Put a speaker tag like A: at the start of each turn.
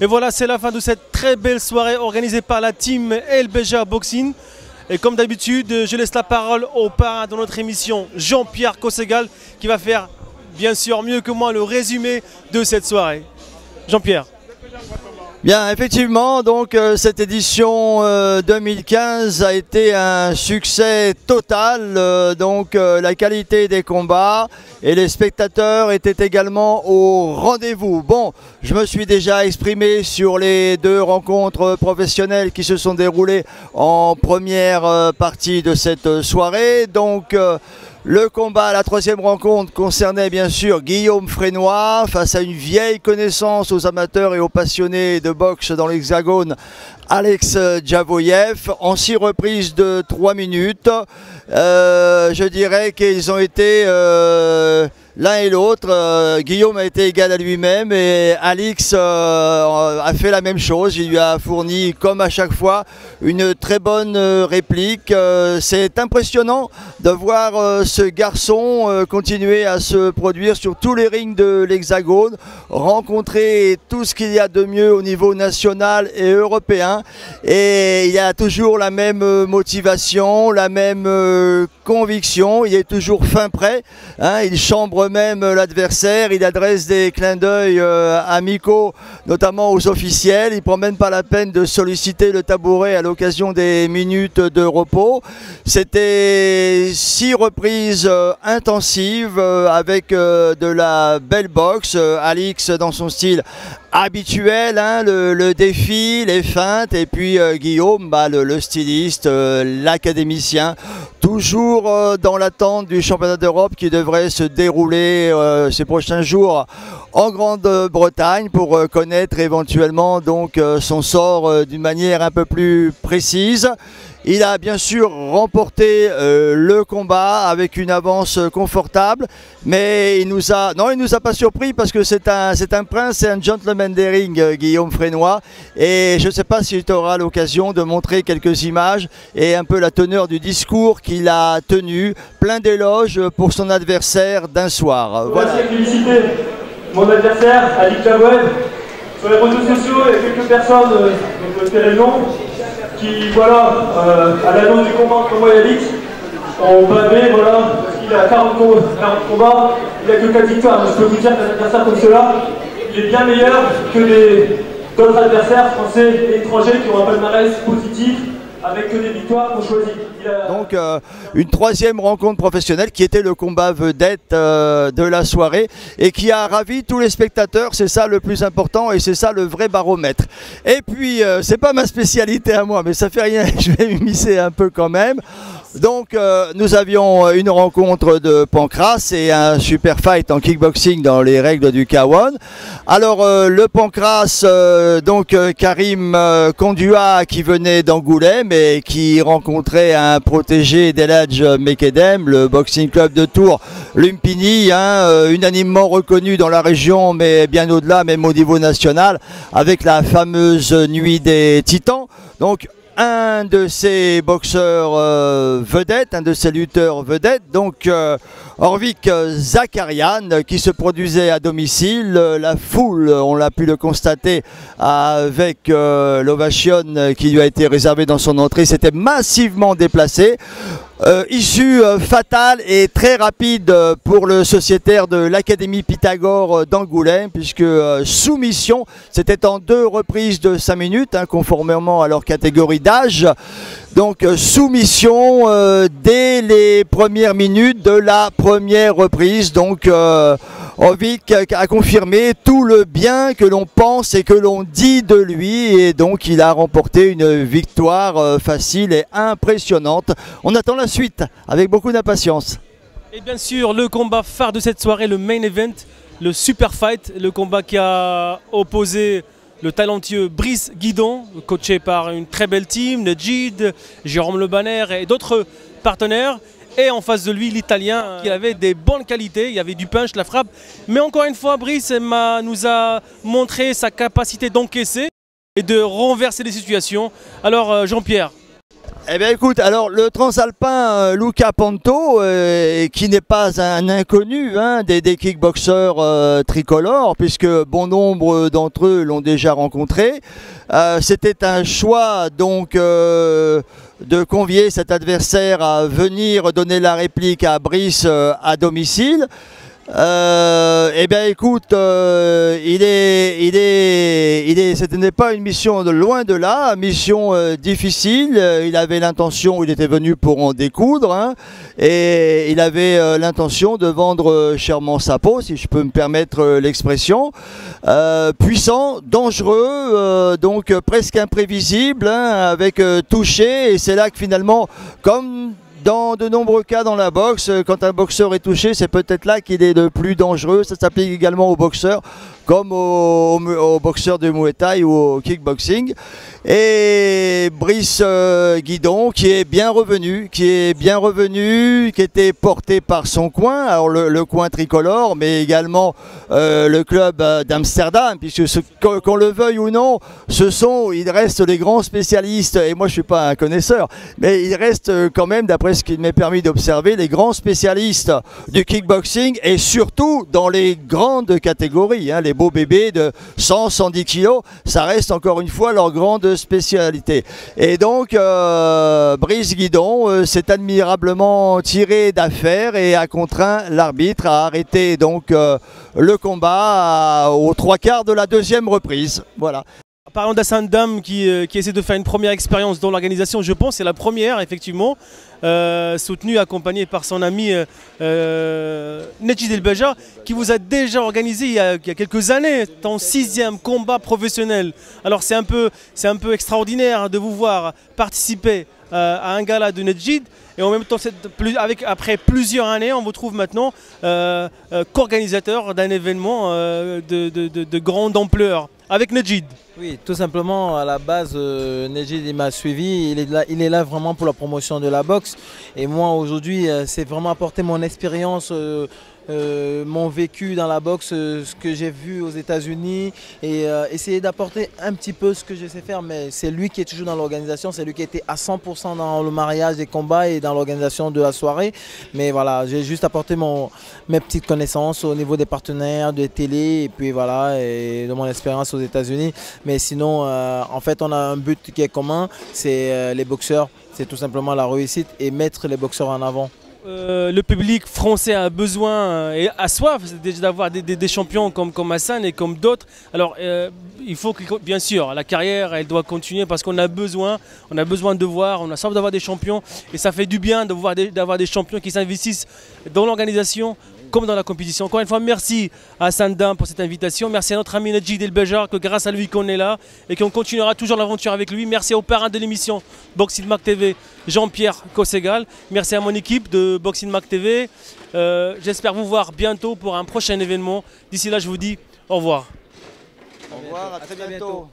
A: Et voilà, c'est la fin de cette très belle soirée organisée par la team LBJ Boxing. Et comme d'habitude, je laisse la parole au parrain de notre émission, Jean-Pierre Cosségal, qui va faire bien sûr mieux que moi le résumé de cette soirée. Jean-Pierre.
B: Bien, effectivement, donc cette édition 2015 a été un succès total. La qualité des combats et les spectateurs étaient également au rendez-vous. Bon, je me suis déjà exprimé sur les deux rencontres professionnelles qui se sont déroulées en première partie de cette soirée. Donc, le combat, la troisième rencontre concernait bien sûr Guillaume Frénois face à une vieille connaissance aux amateurs et aux passionnés de boxe dans l'Hexagone, Alex Djavoyev, en 6 reprises de 3 minutes. Je dirais qu'ils ont été l'un et l'autre. Guillaume a été égal à lui-même et Alex a fait la même chose. Il lui a fourni, comme à chaque fois, une très bonne réplique. C'est impressionnant de voir ce garçon continuer à se produire sur tous les rings de l'Hexagone, rencontrer tout ce qu'il y a de mieux au niveau national et européen. Et il y a toujours la même motivation, la même conviction. Il est toujours fin prêt. Il chambre même l'adversaire, il adresse des clins d'œil amicaux, notamment aux officiels. Il ne prend même pas la peine de solliciter le tabouret à l'occasion des minutes de repos. C'était 6 reprises intensives avec de la belle boxe. Alix dans son style habituel, le défi, les feintes, et puis Guillaume, le styliste, l'académicien, toujours dans l'attente du championnat d'Europe qui devrait se dérouler ces prochains jours en Grande-Bretagne pour connaître éventuellement donc son sort d'une manière un peu plus précise. Il a bien sûr remporté le combat avec une avance confortable, mais il nous a pas surpris parce que c'est un prince, c'est un gentleman des rings, Guillaume Frénois, et je ne sais pas si tu auras l'occasion de montrer quelques images et un peu la teneur du discours qu'il a tenu, plein d'éloges pour son adversaire d'un soir.
C: Voilà. Je voudrais féliciter mon adversaire, Alex Djavoyev. Sur les réseaux sociaux, il y a quelques personnes, donc je le nom, qui, voilà, à l'annonce du combat entre moi et Alix, ont blâmé, voilà, parce qu'il a 40 combats, il n'a que 4 victoires. Je peux vous dire qu'un adversaire comme cela, il est bien meilleur que d'autres adversaires français et étrangers qui ont un palmarès positif, avec que des victoires qu'on choisit.
B: Donc une troisième rencontre professionnelle qui était le combat vedette de la soirée et qui a ravi tous les spectateurs, c'est ça le plus important et c'est ça le vrai baromètre. Et puis c'est pas ma spécialité à moi mais ça fait rien, je vais m'immiscer un peu quand même. Donc nous avions une rencontre de Pancras et un super fight en kickboxing dans les règles du K1. Alors le Pancras, Karim Kondua qui venait d'Angoulême et qui rencontrait un protégé d'Eladj Mekedem, le boxing club de Tours, Lumpini, unanimement reconnu dans la région mais bien au-delà, même au niveau national, avec la fameuse nuit des titans. Donc un de ces boxeurs vedettes, un de ces lutteurs vedettes, donc Orvik Zakarian, qui se produisait à domicile. La foule, on l'a pu le constater avec l'ovation qui lui a été réservée dans son entrée, s'était massivement déplacée. Issue fatale et très rapide pour le sociétaire de l'Académie Pythagore d'Angoulême, puisque soumission, c'était en 2 reprises de 5 minutes, conformément à leur catégorie d'âge. Donc soumission dès les premières minutes de la première reprise. Donc Orvik a confirmé tout le bien que l'on pense et que l'on dit de lui, et donc il a remporté une victoire facile et impressionnante. On attend la suite avec beaucoup d'impatience.
A: Et bien sûr le combat phare de cette soirée, le main event, le super fight, le combat qui a opposé le talentueux Brice Guidon, coaché par une très belle team, Nejid, Jérôme Le Banner et d'autres partenaires. Et en face de lui, l'Italien, qui avait des bonnes qualités, il y avait du punch, la frappe. Mais encore une fois, Brice nous a montré sa capacité d'encaisser et de renverser les situations. Alors Jean-Pierre.
B: Eh bien écoute, alors le transalpin Luca Ponto, qui n'est pas un inconnu hein, des kickboxeurs tricolores, puisque bon nombre d'entre eux l'ont déjà rencontré, c'était un choix donc de convier cet adversaire à venir donner la réplique à Brice à domicile. Eh bien écoute, ce n'est pas une mission de loin de là, mission difficile. Il avait l'intention, il était venu pour en découdre, hein, et il avait l'intention de vendre chèrement sa peau, si je peux me permettre l'expression. Puissant, dangereux, donc presque imprévisible, hein, avec touché, et c'est là que finalement, comme dans de nombreux cas dans la boxe, quand un boxeur est touché, c'est peut-être là qu'il est le plus dangereux. Ça s'applique également aux boxeurs, comme aux boxeurs de Muay Thai ou au kickboxing. Et Brice Guidon, qui est bien revenu, qui était porté par son coin, alors le coin tricolore, mais également le club d'Amsterdam, puisque qu'on le veuille ou non, il reste les grands spécialistes, et moi je ne suis pas un connaisseur, mais il reste quand même, d'après ce qu'il m'est permis d'observer, les grands spécialistes du kickboxing, et surtout dans les grandes catégories, hein, les beaux bébés de 100, 110 kilos, ça reste encore une fois leur grande spécialité. Et donc Brice Guidon s'est admirablement tiré d'affaire et a contraint l'arbitre à arrêter donc le combat aux 3/4 de la deuxième reprise. Voilà.
A: Parlons d'Hassan Dam qui essaie de faire une première expérience dans l'organisation, je pense, c'est la première effectivement, soutenu, accompagné par son ami Nedjid El Beja, qui vous a déjà organisé il y a quelques années ton 6e combat professionnel. Alors c'est un peu extraordinaire de vous voir participer à un gala de Nedjid, et en même temps, après plusieurs années, on vous trouve maintenant qu'organisateur d'un événement de grande ampleur avec Nedjid.
D: Oui, tout simplement, à la base, Nedjid m'a suivi, il est là vraiment pour la promotion de la boxe. Et moi, aujourd'hui, c'est vraiment apporter mon expérience, mon vécu dans la boxe, ce que j'ai vu aux États-Unis, et essayer d'apporter un petit peu ce que je sais faire. Mais c'est lui qui est toujours dans l'organisation, c'est lui qui était à 100% dans le mariage des combats et dans l'organisation de la soirée. Mais voilà, j'ai juste apporté mes petites connaissances au niveau des partenaires, des télés, et puis voilà, et de mon expérience aux États-Unis. Mais sinon, en fait, on a un but qui est commun, c'est les boxeurs, c'est tout simplement la réussite et mettre les boxeurs en avant.
A: Le public français a besoin et a soif d'avoir des champions comme Hassan et comme d'autres. Alors il faut que, bien sûr, la carrière elle doit continuer parce qu'on a besoin de voir, on a soif d'avoir des champions, et ça fait du bien d'avoir des champions qui s'investissent dans l'organisation comme dans la compétition. Encore une fois, merci à Hassan Dam pour cette invitation. Merci à notre ami Nedjid El Beja, que grâce à lui qu'on est là et qu'on continuera toujours l'aventure avec lui. Merci au parrain de l'émission Boxing Mag TV, Jean-Pierre Kossegal. Merci à mon équipe de Boxing Mag TV. J'espère vous voir bientôt pour un prochain événement. D'ici là, je vous dis au revoir.
B: Au revoir, à très bientôt.